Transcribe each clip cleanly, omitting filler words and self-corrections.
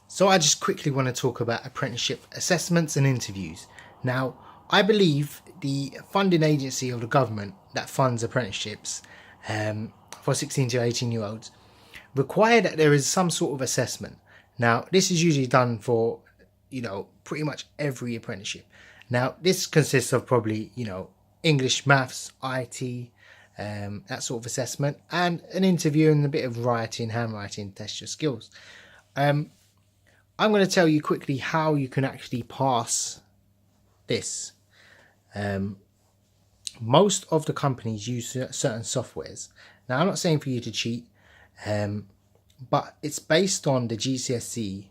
So I just quickly want to talk about apprenticeship assessments and interviews. Now, I believe the funding agency of the government that funds apprenticeships for 16 to 18 year olds require that there is some sort of assessment. Now, this is usually done for, pretty much every apprenticeship. Now, this consists of probably, English, maths, IT, that sort of assessment, and an interview and a bit of writing, handwriting, test your skills. I'm going to tell you quickly how you can actually pass this. Most of the companies use certain softwares. Now, I'm not saying for you to cheat, but it's based on the GCSE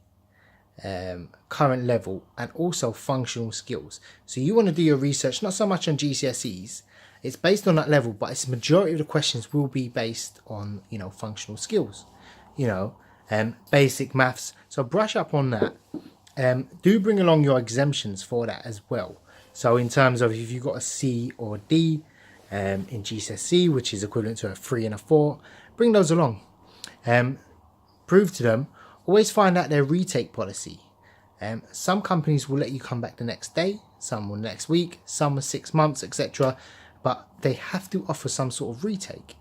current level and also functional skills. So you want to do your research not so much on GCSEs. It's based on that level, but its majority of the questions will be based on functional skills, basic maths. So brush up on that. Do bring along your exemptions for that as well. So in terms of if you've got a C or a D in GCSE, which is equivalent to a 3 and a 4, bring those along. Prove to them. Always find out their retake policy. Some companies will let you come back the next day, some will next week, some will 6 months, etc. But they have to offer some sort of retake.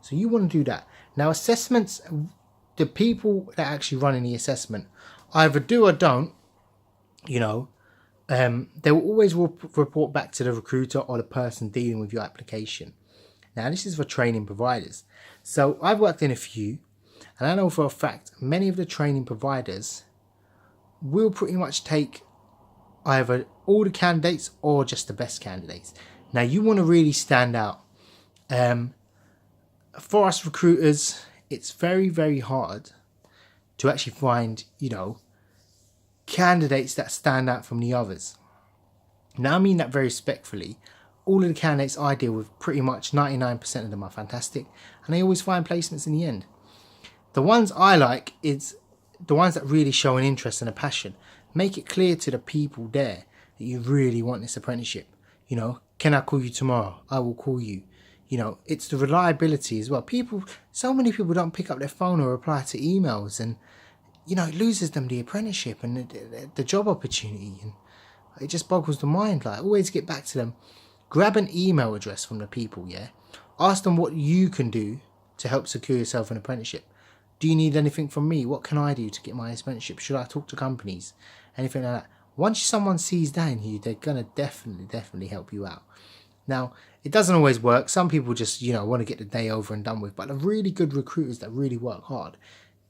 So you want to do that. Now, assessments, the people that are actually running the assessment either do or don't, they will always report back to the recruiter or the person dealing with your application. Now, this is for training providers. So I've worked in a few, and I know for a fact many of the training providers will pretty much take either all the candidates or just the best candidates. Now, you want to really stand out. For us recruiters, it's very, very hard to actually find, candidates that stand out from the others. Now, I mean that very respectfully. All of the candidates I deal with, pretty much 99% of them are fantastic, and they always find placements in the end. The ones I like is the ones that really show an interest and a passion. Make it clear to the people there that you really want this apprenticeship. Can I call you tomorrow? I will call you. It's the reliability as well. So many people don't pick up their phone or reply to emails, and it loses them the apprenticeship and the job opportunity, and it just boggles the mind. Like, always get back to them. Grab an email address from the people, yeah? Ask them what you can do to help secure yourself an apprenticeship. Do you need anything from me? What can I do to get my apprenticeship? Should I talk to companies? Anything like that. Once someone sees that in you, they're going to definitely help you out. Now, it doesn't always work. Some people just, want to get the day over and done with. But the really good recruiters that really work hard,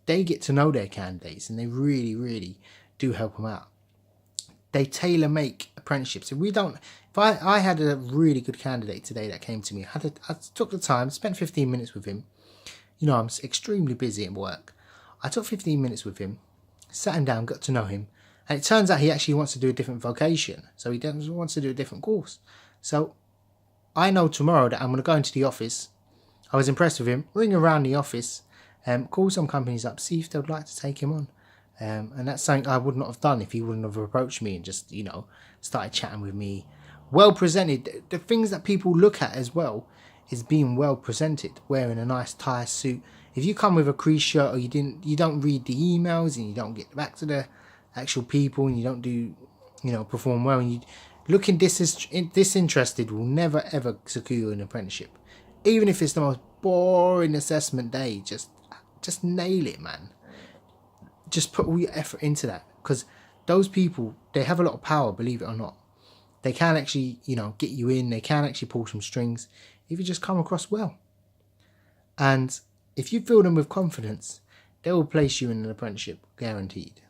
they get to know their candidates and they really, really do help them out. They tailor make apprenticeships. If I had a really good candidate today that came to me, I took the time, spent 15 minutes with him. I'm extremely busy at work. I took 15 minutes with him, sat him down, got to know him. And it turns out he actually wants to do a different vocation. So he wants to do a different course. So I know tomorrow that I'm going to go into the office. I was impressed with him. Ring around the office, call some companies up, see if they'd like to take him on. And that's something I would not have done if he wouldn't have approached me and just, started chatting with me. Well presented. The things that people look at as well is being well presented, wearing a nice tie suit. If you come with a crease shirt or you don't read the emails and you don't get back to the actual people and you don't do, perform well, and you looking disinterested will never ever secure you an apprenticeship. Even if it's the most boring assessment day, just nail it, man. Just put all your effort into that, because those people, they have a lot of power, believe it or not. They can actually, get you in. They can actually pull some strings if you just come across well. And if you fill them with confidence, they will place you in an apprenticeship, guaranteed.